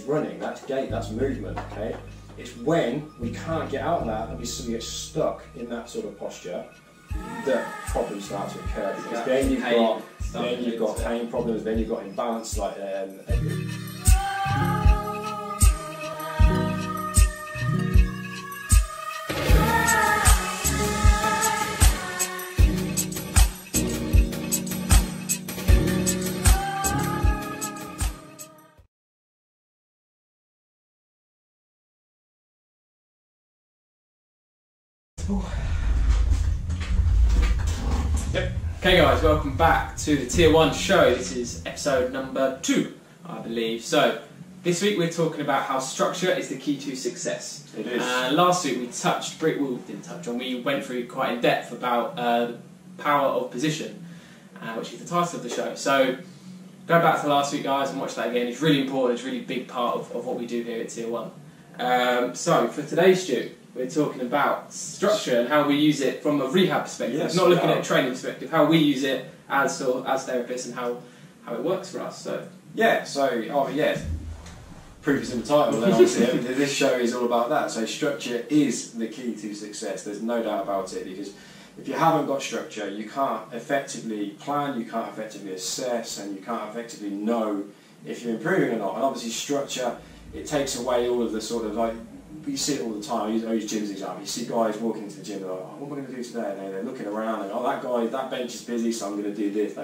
running, that's gait, that's movement, okay? It's when we can't get out of that and we suddenly get stuck in that sort of posture that problems start to occur, because then you've got pain problems, then you've got imbalance like Yep. Okay guys, welcome back to the Tier 1 show. This is episode number 2, I believe. So, this week we're talking about how structure is the key to success. It is. Last week we went through quite in depth about the power of position, which is the title of the show. So, go back to last week guys and watch that again. It's really important, it's a really big part of what we do here at Tier 1. So, for today's Stu, we're talking about structure and how we use it from a rehab perspective. Yes, not looking at a training perspective, how we use it as therapists and how it works for us. So proof is in the title, and obviously this show is all about that. So structure is the key to success, there's no doubt about it, because if you haven't got structure, you can't effectively plan, you can't effectively assess, and you can't effectively know if you're improving or not. And obviously structure, it takes away all of the sort of like, you see it all the time. I use gym as an example. You see guys walking into the gym, they're like, oh, what am I going to do today? And they're looking around and, oh, that bench is busy, so I'm going to do this.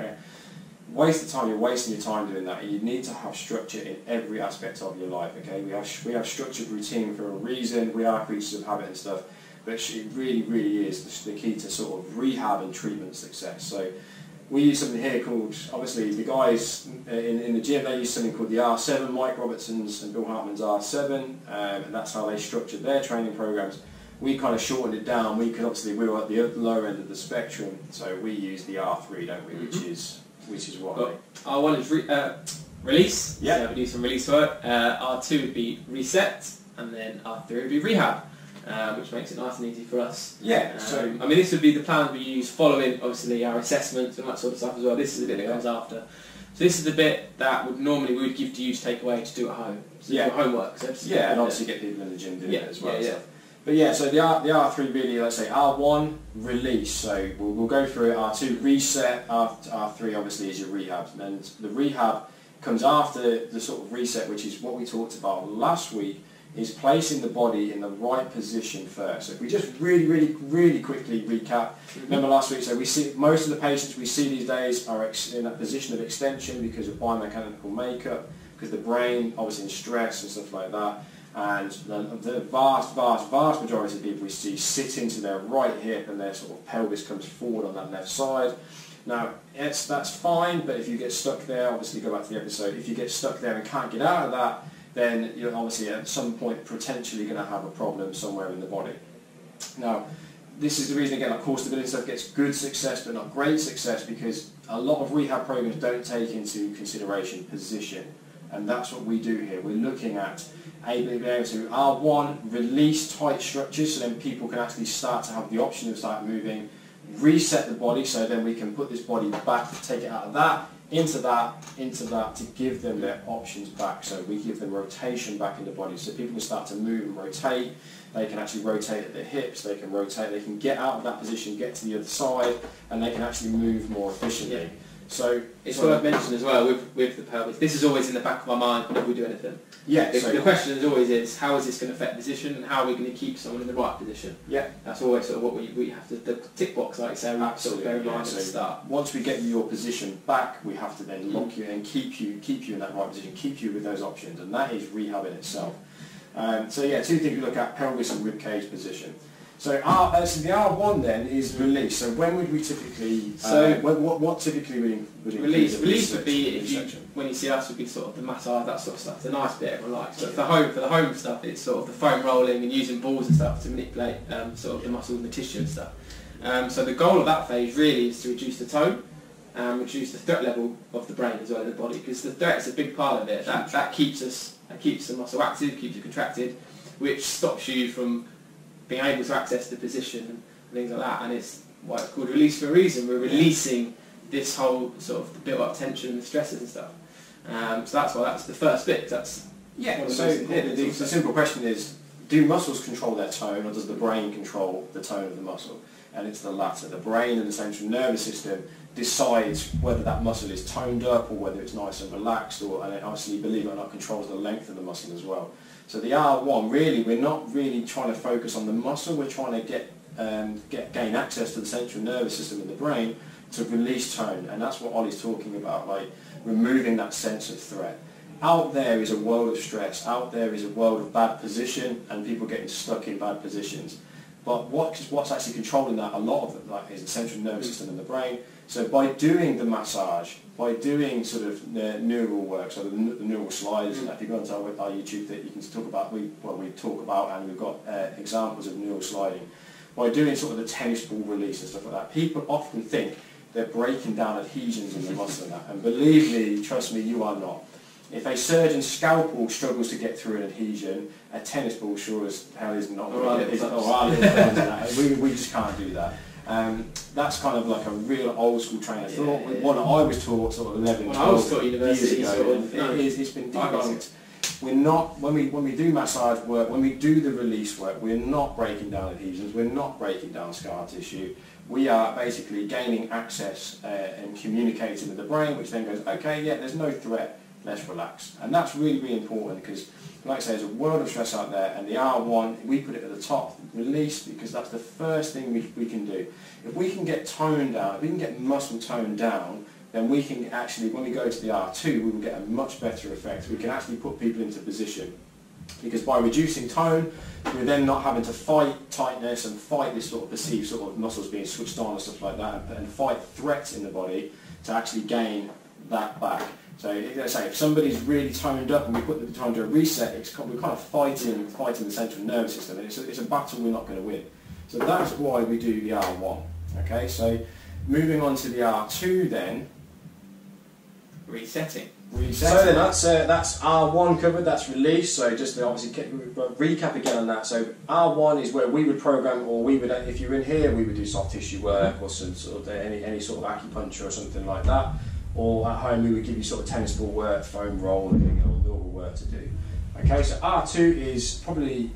Waste of time, you're wasting your time doing that. You need to have structure in every aspect of your life, okay? We have structured routine for a reason. We are creatures of habit and stuff, but it really, really is the key to sort of rehab and treatment success. So we use something here called, obviously the guys in the gym, they use something called the R7, Mike Robertson's and Bill Hartman's R7, and that's how they structured their training programs. We kind of shortened it down. We were at the lower end of the spectrum, so we use the R3, don't we, which is what? R1 is release, yeah. So we do some release work. R2 would be reset, and then R3 would be rehab. Which makes it nice and easy for us. Yeah. So I mean, this would be the plan we use following, obviously, our assessments and that sort of stuff as well. This is the bit that comes after. So this is the bit that we would give to you to take away to do at home. So your homework. So and obviously get people in the gym doing it as well. Yeah. But yeah, so the R3 really, let's say R1 release. So we'll go through it. R2 reset. R3 obviously is your rehab, and the rehab comes after the sort of reset, which is what we talked about last week. Is placing the body in the right position first. So if we just really quickly recap, remember last week, so we see most of the patients we see these days are in a position of extension because of biomechanical makeup, because the brain obviously in stress and stuff like that, and the vast majority of people we see sit into their right hip and their sort of pelvis comes forward on that left side. Now, that's fine, but if you get stuck there, obviously go back to the episode, if you get stuck there and can't get out of that, then you're obviously at some point potentially going to have a problem somewhere in the body. Now, this is the reason, again, like core stability stuff gets good success but not great success, because a lot of rehab programs don't take into consideration position, and that's what we do here. We're looking at being able to, R1, release tight structures, so then people can actually start to have the option of start moving, reset the body, so then we can put this body back, take it out of that, into that to give them their options back. So we give them rotation back in the body, so people can start to move and rotate. They can actually rotate at the hips, they can rotate, they can get out of that position, get to the other side, and they can actually move more efficiently. Yeah. So it's worth mentioning as well with the pelvis. This is always in the back of our mind whenever we do anything. Yeah. The question is always how is this going to affect position, and how are we going to keep someone in the right position? Yeah. That's always sort of what we have to, the tick box, like say, we sort of bear in mind at the start. Once we get your position back, we have to then lock you and keep you in that right position, keep you with those options, and that is rehab in itself. So yeah, two things we look at: pelvis and rib cage position. So the R1 then is release. So when would we typically? What typically would release? Release would be when you see us would be sort of the massage, that sort of stuff. It's a nice bit everyone likes. But for the home stuff, it's sort of the foam rolling and using balls and stuff to manipulate sort of the muscles and the tissue and stuff. So the goal of that phase really is to reduce the tone and reduce the threat level of the brain as well as the body, because the threat is a big part of it. That keeps the muscle active, keeps you contracted, which stops you from being able to access the position and things like that. And it's why it's called release for a reason. We're releasing this whole sort of built up tension and the stresses and stuff. So that's why that's the first bit. That's Yeah, so the simple question is, do muscles control their tone, or does the brain control the tone of the muscle? And it's the latter. The brain and the central nervous system decides whether that muscle is toned up or whether it's nice and relaxed, and it obviously, believe it or not, controls the length of the muscle as well. So the R1, really, we're not really trying to focus on the muscle, we're trying to gain access to the central nervous system in the brain to release tone, and that's what Ollie's talking about, like removing that sense of threat. Out there is a world of stress, out there is a world of bad position and people getting stuck in bad positions. But what's actually controlling that, a lot of it, like, is the central nervous system in the brain. So by doing the massage, by doing sort of neural work, so the neural slides, if you go onto our YouTube, that you can talk about, we talk about, and we've got examples of neural sliding. By doing sort of the tennis ball release and stuff like that, people often think they're breaking down adhesions in the muscle and that. And believe me, trust me, you are not. If a surgeon's scalpel struggles to get through an adhesion, a tennis ball sure as hell is not going to get it. We just can't do that. That's kind of like a real old school trainer thought. One I was taught sort of 11, 12 years ago. It's been debunked. We're not, when we do massage work, when we do the release work, we're not breaking down adhesions, we're not breaking down scar tissue. We are basically gaining access and communicating with the brain, which then goes, okay, yeah, there's no threat, let's relax. And that's really, really important because, like I say, there's a world of stress out there, and the R1, we put it at the top, release, because that's the first thing we can do. If we can get tone down, if we can get muscle tone down, then we can actually, when we go to the R2, we will get a much better effect. We can actually put people into position. Because by reducing tone, we're then not having to fight tightness and fight this sort of perceived sort of muscles being switched on and stuff like that, and fight threats in the body to actually gain that back. So, if somebody's really toned up and we put them trying to do a reset, we're kind of fighting the central nervous system, and it's a battle we're not going to win. So that's why we do the R1. Okay, so moving on to the R2 then. Resetting. So then that's R1 covered, that's release. So just to obviously recap again on that. So R1 is where we would program, or we would, if you're in here, we would do soft tissue work or some sort of any sort of acupuncture or something like that. Or at home we would give you sort of tennis ball work, foam rolling, or normal work to do. Okay, so R2 is probably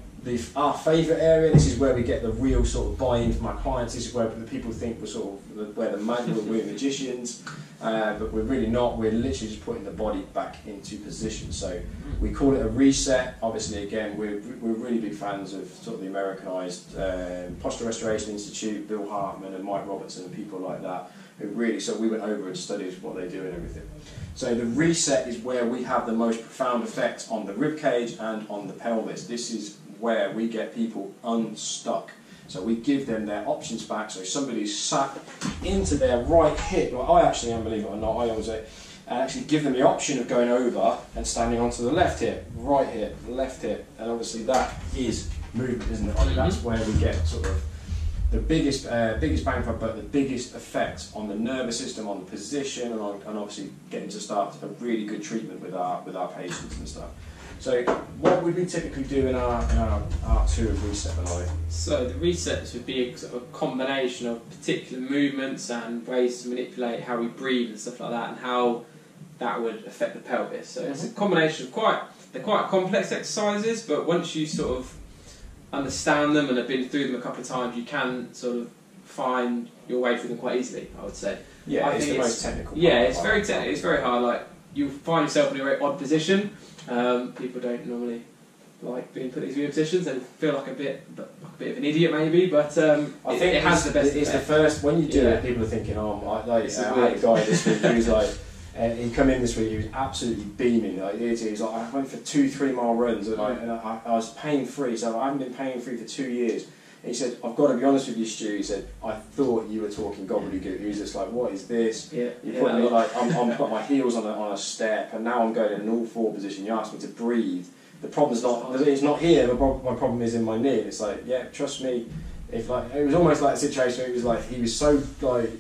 our favourite area. This is where we get the real sort of buy-in from our clients. This is where the people think we're sort of we're magicians, but we're really not. We're literally just putting the body back into position. So we call it a reset. Obviously, again, we're really big fans of sort of the Americanized Posture Restoration Institute, Bill Hartman and Mike Robertson and people like that. Who really, so we went over and studied what they do and everything. So the reset is where we have the most profound effect on the rib cage and on the pelvis. This is where we get people unstuck. So we give them their options back. So somebody's sat into their right hip, well, I actually am, believe it or not, I always actually give them the option of going over and standing onto the left hip, right hip, left hip, and obviously that is movement, isn't it? That's where we get sort of the biggest bang for buck, the biggest effect on the nervous system, on the position, and obviously getting to start a really good treatment with our patients and stuff. So what would we typically do in our R2 of reset, Malloy? So the resets would be a sort of combination of particular movements and ways to manipulate how we breathe and stuff like that, and how that would affect the pelvis. So it's a combination of they're quite complex exercises, but once you sort of understand them and have been through them a couple of times, you can sort of find your way through them quite easily, I would say. Yeah, it's the most technical part. Yeah, it's very technical, it's very hard. Like, you find yourself in a very odd position. People don't normally like being put in these weird positions and feel like a bit of an idiot maybe, but I think it has the best effect. It's the first, when you do it, people are thinking, oh, I had a guy this week who was like, he come in this week, he was absolutely beaming. Like, he was like, I went for 2-3 mile runs and I was pain free, so I haven't been pain free for 2 years. And he said, I've got to be honest with you, Stu, he said, I thought you were talking gobbledygook. He was just like, what is this? You put me like, I'm put my heels on a step, and now I'm going in an all-four position. You asked me to breathe. The problem's it's not here, my problem is in my knee. And it's like, yeah, trust me, it was almost like a situation where it was like, he was so like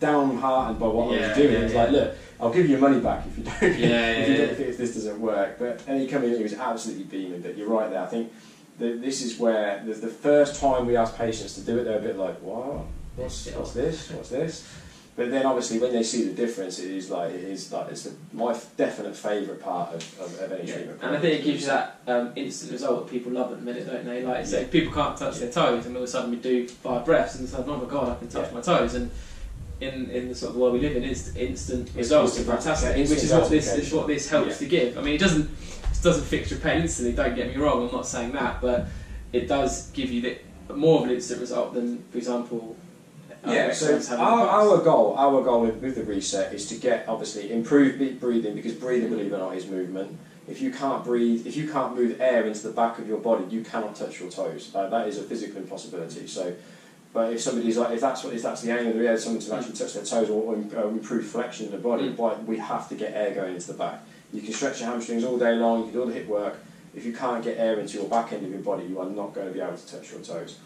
downhearted by what I was doing. It was like, look, I'll give you your money back if you don't, if this doesn't work. And he came in and he was absolutely beaming. But you're right there. I think this is where the first time we ask patients to do it, they're a bit like, what? What's this? What's this? But then obviously when they see the difference, it's my definite favourite part of any treatment. And I think it gives you that instant result that people love at the minute, don't they? Like, so people can't touch their toes, and all of a sudden we do 5 breaths, and it's like, oh my god, I can touch my toes. And in the sort of world we live in, instant results are fantastic, which is what this helps to give. I mean, it doesn't fix your pain instantly. Don't get me wrong. I'm not saying that, but it does give you more of an instant result than, for example. So our goal with the reset is to get obviously improved breathing, because breathing, believe it or not, is movement. If you can't breathe, if you can't move air into the back of your body, you cannot touch your toes. That is a physical impossibility. So, but if somebody's like, if that's the aim of the someone to actually touch their toes or improve flexion in the body, we have to get air going into the back. You can stretch your hamstrings all day long. You can do all the hip work. If you can't get air into your back end of your body, you are not going to be able to touch your toes.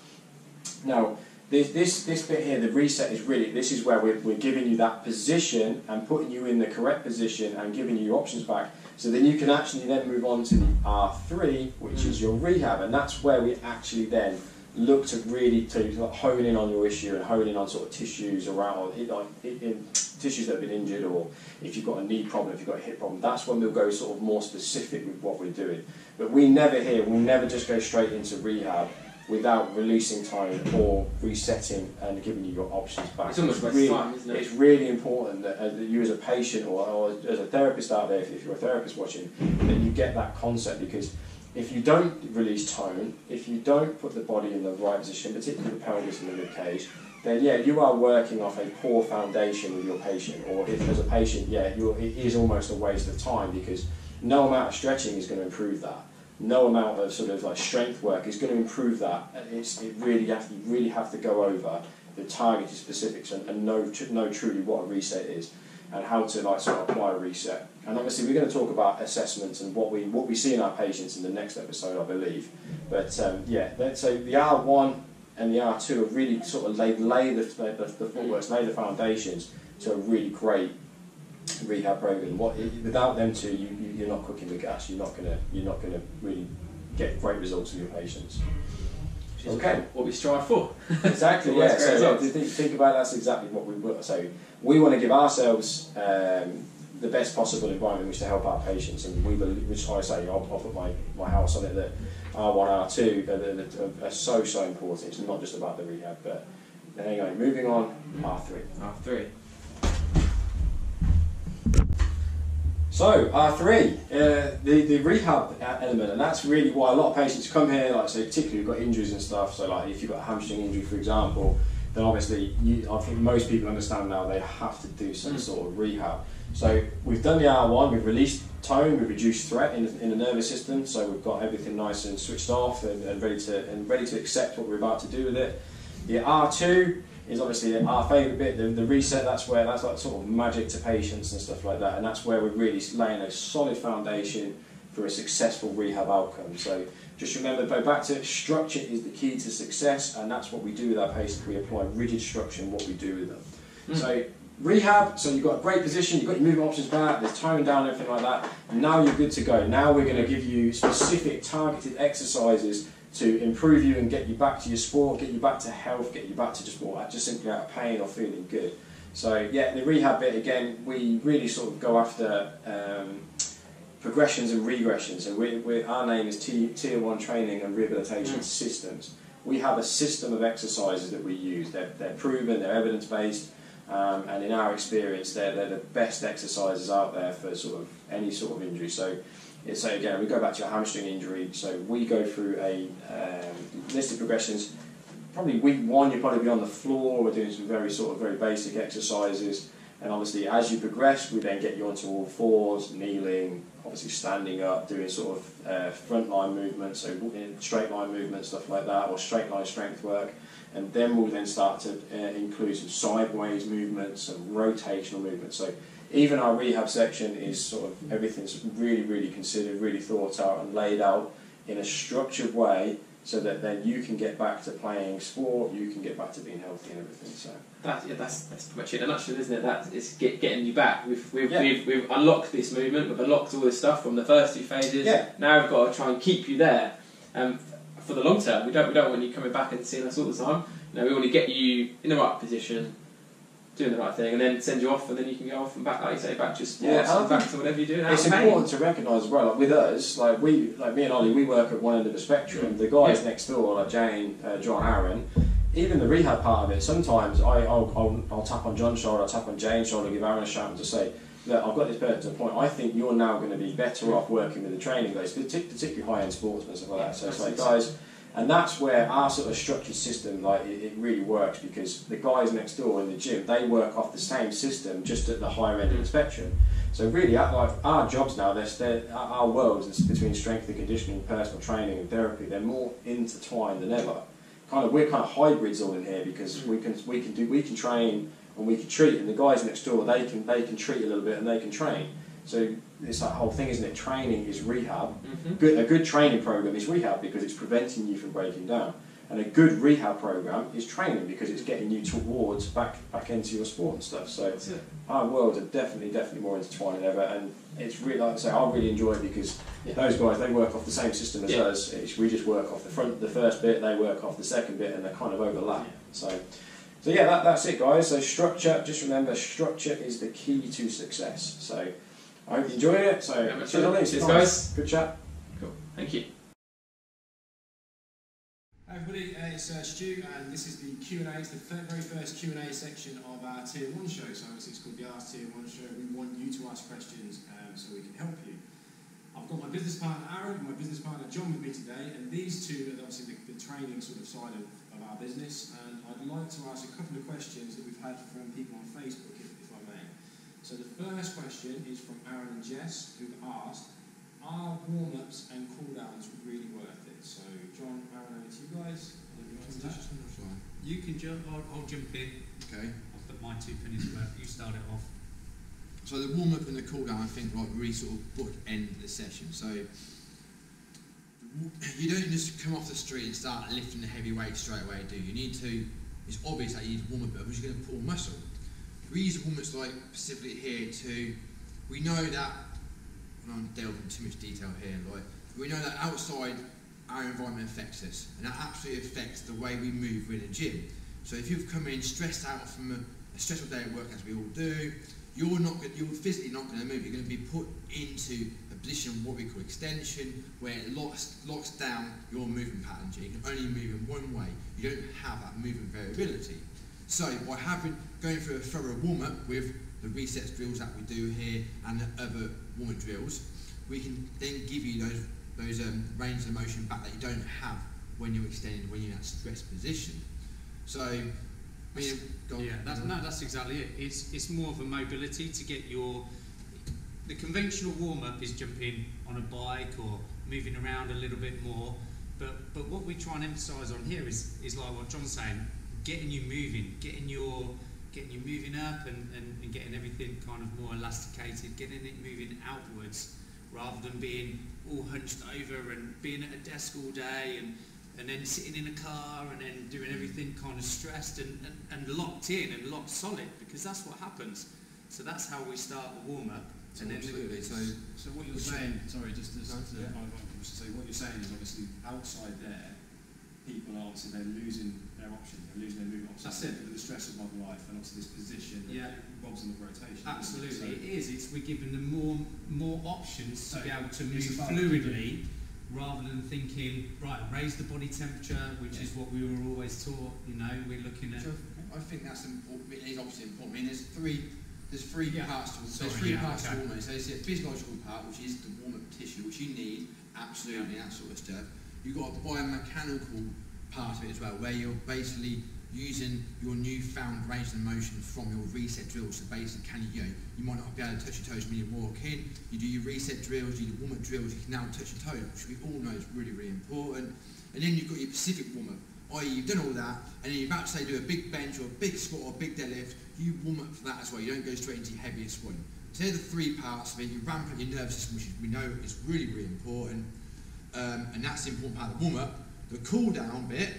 Now, this bit here, the reset, is really, this is where we're giving you that position and putting you in the correct position and giving you your options back, so then you can actually then move on to the R3, which is your rehab, and that's where we actually then look to really hone in on your issue and hone in on sort of tissues around, in tissues that have been injured, or if you've got a knee problem, if you've got a hip problem. That's when we'll go sort of more specific with what we're doing. But we'll never just go straight into rehab without releasing time or resetting and giving you your options back. It's almost really, time, isn't it? It's really important that you as a patient or as a therapist out there, if you're a therapist watching, that you get that concept, because if you don't release tone, if you don't put the body in the right position, particularly the pelvis and the rib cage, then you are working off a poor foundation with your patient. Or if as a patient, it is almost a waste of time, because no amount of stretching is going to improve that. No amount of sort of like strength work is going to improve that. You really have to go over the targeted specifics and know truly what a reset is and how to sort of apply a reset. And obviously we're going to talk about assessments and what we see in our patients in the next episode, I believe. But so the R1 and the R2 have really sort of lay the footwork, lay the foundations to a really great rehab program. Without them two, you're not cooking the gas. You're not gonna really get great results with your patients. Okay, what we strive for. Exactly. Yeah. So think about that's exactly what we want. So we want to give ourselves the best possible environment in which to help our patients, and we believe, which I say, I'll put my house on it, that R1, R2 are so important. It's not just about the rehab, but anyway, moving on, R3. So R3, the rehab element, and that's really why a lot of patients come here, like say particularly who've got injuries and stuff. So like if you've got a hamstring injury, for example, then obviously I think most people understand now they have to do some sort of rehab. So we've done the R1, we've released tone, we've reduced threat in the nervous system, so we've got everything nice and switched off and ready to accept what we're about to do with it. The R2 is obviously our favourite bit, the reset. That's like sort of magic to patients and stuff like that, and that's where we're really laying a solid foundation for a successful rehab outcome. So just remember, go back to structure is the key to success, and that's what we do with our patients. We apply rigid structure in what we do with them. So rehab, so you've got a great position, you've got your movement options back, there's tone down, everything like that. Now you're good to go. Now we're going to give you specific targeted exercises to improve you and get you back to your sport, get you back to health, get you back to just simply out of pain or feeling good. So the rehab bit, again, we really sort of go after progressions and regressions, and our name is Tier 1 Training and Rehabilitation Systems. We have a system of exercises that we use. They're proven, they're evidence-based, and in our experience, they're the best exercises out there for sort of any sort of injury. So again, we go back to your hamstring injury, so we go through a list of progressions. Probably week 1 you'll probably be on the floor, we're doing some very basic exercises, and obviously as you progress we then get you onto all fours, kneeling, obviously standing up, doing sort of front line movements, so straight line movements, stuff like that, or straight line strength work, and then we'll then start to include some sideways movements, some rotational movements. So even our rehab section is sort of, everything's really considered, really thought out and laid out in a structured way, so that then you can get back to playing sport, you can get back to being healthy and everything. So that's pretty much it in a nutshell, isn't it? That is getting you back. We've unlocked this movement, we've unlocked all this stuff from the first 2 phases. Now we've got to try and keep you there for the long term. We don't want you coming back and seeing us all the time. No, we want to get you in the right position, doing the right thing, and then send you off, and then you can go off and back, like you say, back to sports, and back to whatever you're doing. It's important to recognise as well, like with us, like me and Ollie, we work at one end of the spectrum. The guys next door, like Jane, John, Aaron, even the rehab part of it, sometimes I'll tap on John's shoulder, I'll tap on Jane's shoulder, give Aaron a shout and just say, look, I've got this person to a point, I think you're now going to be better off working with the training guys, particularly high-end sportsmen and stuff like that. So it's like, guys, and that's where our sort of structured system, like it really works, because the guys next door in the gym, they work off the same system, just at the higher end of the spectrum. So really, our jobs now, our worlds between strength and conditioning, personal training and therapy, they're more intertwined than ever. We're kind of hybrids all in here, because we can train and we can treat, and the guys next door, they can treat a little bit and they can train. So it's that whole thing, isn't it? Training is rehab. A good training program is rehab, because it's preventing you from breaking down. And a good rehab program is training, because it's getting you towards back into your sport and stuff. So our worlds are definitely more intertwined than ever. And it's really, like I say, I really enjoy it, because those guys, they work off the same system as us. We just work off the first bit, they work off the second bit, and they kind of overlap. So yeah, that's it, guys. So structure, just remember, structure is the key to success. So I hope you enjoyed it. So cheers, guys. Good chat. Cool. Thank you. Hi everybody, it's Stu, and this is the Q&A. It's the very first Q&A section of our Tier 1 show. So obviously it's called the Ask Tier 1 show. We want you to ask questions so we can help you. I've got my business partner Aaron and my business partner John with me today, and these two are obviously the training sort of side of our business. And I'd like to ask a couple of questions that we've had from people on Facebook, if I may. So the first question is from Aaron and Jess, who asked, are warm-ups and cool-downs really worth it? So John, Aaron, over to you guys. You can jump, I'll jump in. Okay. I'll put my 2 pennies worth, you start it off. So the warm-up and the cool-down, I think, like really sort of bookend the session. So you don't just come off the street and start lifting the heavy weight straight away, do you? You need to, it's obvious that you need to warm up, because you're going to pull muscle. We use warm-ups like specifically here we know that, and I'm delving too much detail here, like, we know that outside our environment affects us, and that absolutely affects the way we move in a gym. So if you've come in stressed out from a stressful day at work, as we all do, you're physically not going to move. You're going to be put into a position of what we call extension, where it locks down your movement patterns. You can only move in one way. You don't have that movement variability. So by going through a thorough warm-up with the resets drills that we do here and the other warm-up drills, we can then give you those ranges of motion back that you don't have when you're extended, when you're in that stressed position. So, I mean, that's exactly it. It's more of a mobility to get the conventional warm-up is jumping on a bike or moving around a little bit more, but what we try and emphasise on here is like what John's saying, getting you moving, getting you moving up and getting everything kind of more elasticated, getting it moving outwards, rather than being all hunched over and being at a desk all day and then sitting in a car and then doing everything kind of stressed and locked in and locked solid, because that's what happens. So that's how we start the warm-up. So what you're saying, sorry, just to say, what you're saying is obviously outside there, people are obviously they're losing their options, they're losing their movement options. That's it. With the stress of modern life and obviously this position, robs them of rotation. Absolutely, we're giving them more options to be able to move fluidly, rather than thinking, right, raise the body temperature, which is what we were always taught. You know, we're looking at. I think that's important. It is obviously important. I mean, there's three parts to warm-up. So there's a physiological part, which is the warm-up tissue, which you need, absolutely, that sort of stuff. You've got a biomechanical part of it as well, where you're basically using your newfound range of motion from your reset drills. So basically, you might not be able to touch your toes when you walk in. You do your reset drills, you do warm-up drills, you can now touch your toes, which we all know is really, really important. And then you've got your specific warm-up, i.e. you've done all that, and then you're about to say do a big bench or a big squat or a big deadlift, you warm up for that as well. You don't go straight into your heaviest one. So they're the three parts of it. You ramp up your nervous system, which we know is really, really important. And that's the important part of the warm-up. The cool-down bit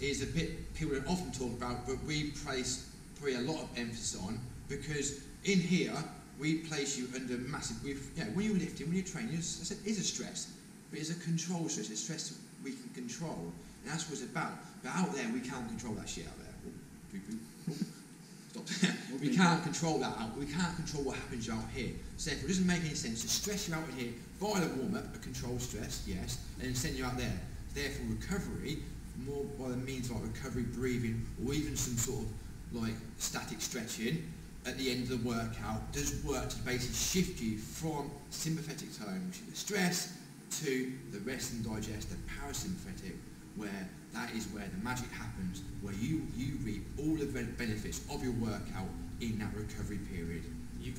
is a bit people don't often talk about, but we place probably a lot of emphasis on, because in here we place you under massive. When you're lifting, when you're training, it's a stress, but it's a control stress. It's a stress that we can control, and that's what it's about. But out there, we can't control that shit out there. Stop. we can't control that out. We can't control what happens out here. So therefore, it doesn't make any sense to stress you out in here via the warm-up, a controlled stress, yes, and then send you out there. Therefore, recovery, more by the means of like recovery breathing, or even some sort of like static stretching at the end of the workout, does work to basically shift you from sympathetic tone, which is the stress, to the rest and digest, the parasympathetic, where that is where the magic happens, where you reap all the benefits of your workout in that recovery period. You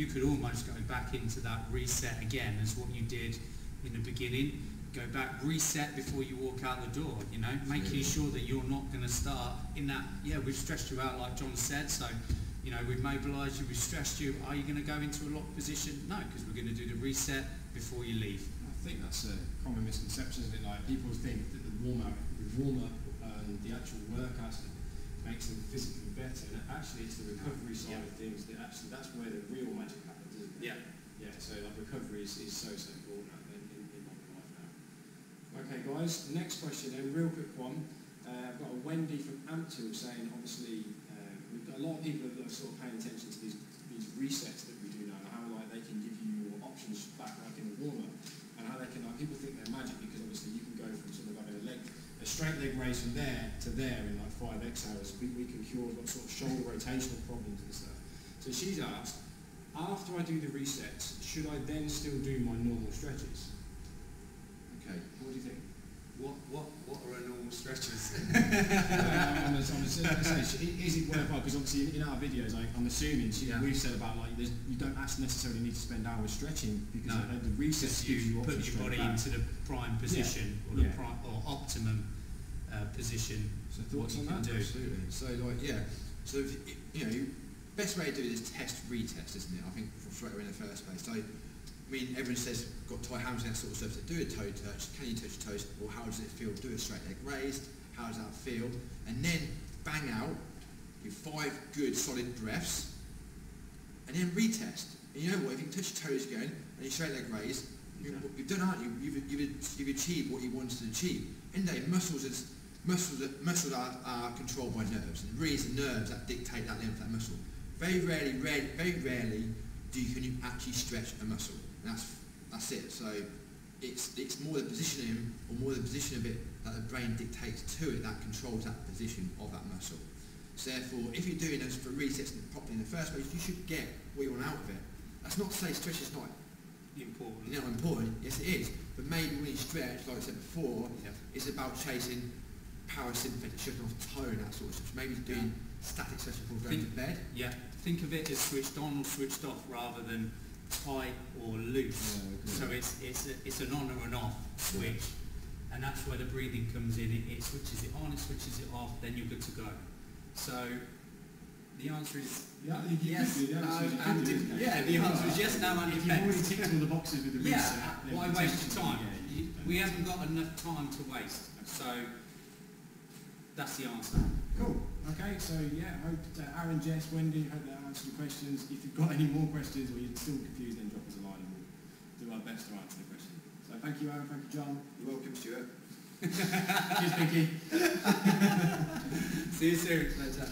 could almost go back into that reset again as what you did in the beginning. Go back, reset before you walk out the door, you know, making sure that you're not going to start in that, we've stressed you out like John said, so, you know, we've mobilised you, we've stressed you, are you going to go into a locked position? No, because we're going to do the reset before you leave. I think that's a common misconception, isn't it? Like, people think that the warm-up and the actual workout makes them physically better, and actually it's the recovery side of things that actually, that's where the real magic happens, isn't it? Yeah, so like recovery is so important in modern life now. Okay guys, next question then, real quick one. I've got a Wendy from Ampthill saying, obviously, we've got a lot of people that are sort of paying attention to these resets that we do now, and how like they can give you your options back like in the warm-up, and how they can, like, people think they're magic because obviously you can go from sort of having a straight leg raise from there to there in like 5 exhales. We can cure what sort of shoulder rotational problems and stuff. So she's asked, after I do the resets, should I then still do my normal stretches? Okay, what do you think? What are our normal stretches? Is it worthwhile? Because obviously in our videos, I'm assuming we've said about like you don't necessarily need to spend hours stretching because the resets gives you put your body into the prime position or the prime or optimum position. So thoughts on that? Absolutely. So like so if, you know, best way to do it is test retest, isn't it? I think for in the first place. So I mean, everyone says got tight hamstrings, that sort of stuff. So do a toe touch. Can you touch your toes? Or how does it feel? Do a straight leg raised. How does that feel? And then bang out. Do 5 good solid breaths. And then retest. And you know what? If you can touch your toes again and you straight leg raised, you've done, aren't you? You've achieved what you wanted to achieve. In the day, muscles are controlled by nerves, and really it's the nerves that dictate that length of that muscle. Very rarely can you actually stretch a muscle. And that's it. So it's more the positioning or more the position of it that the brain dictates to it that controls that position of that muscle. So therefore, if you're doing those for resets properly in the first place, you should get what you want out of it. That's not to say stretch is not important. You know, important. Yes, it is. But maybe when you stretch, like I said before, it's about chasing parasympathetic, shutting off tone, that sort of stuff. Maybe doing static stretching before going to bed. Yeah. Think of it as switched on or switched off rather than tight or loose. So it's an on or an off switch, and that's where the breathing comes in. It switches it on, it switches it off, then you're good to go. So the answer is yes, no, and the answer is yes, no, and if you've already ticked all the boxes with the reset, why waste your time? We haven't got enough time to waste, so that's the answer. Cool. Okay, so hope Aaron, Jess, Wendy, hope that answered your questions. If you've got any more questions or you're still confused, then drop us a line and we'll do our best to answer the question. So thank you, Aaron, thank you, John. You're welcome, Stuart. Cheers, Vicky. See you soon. Later.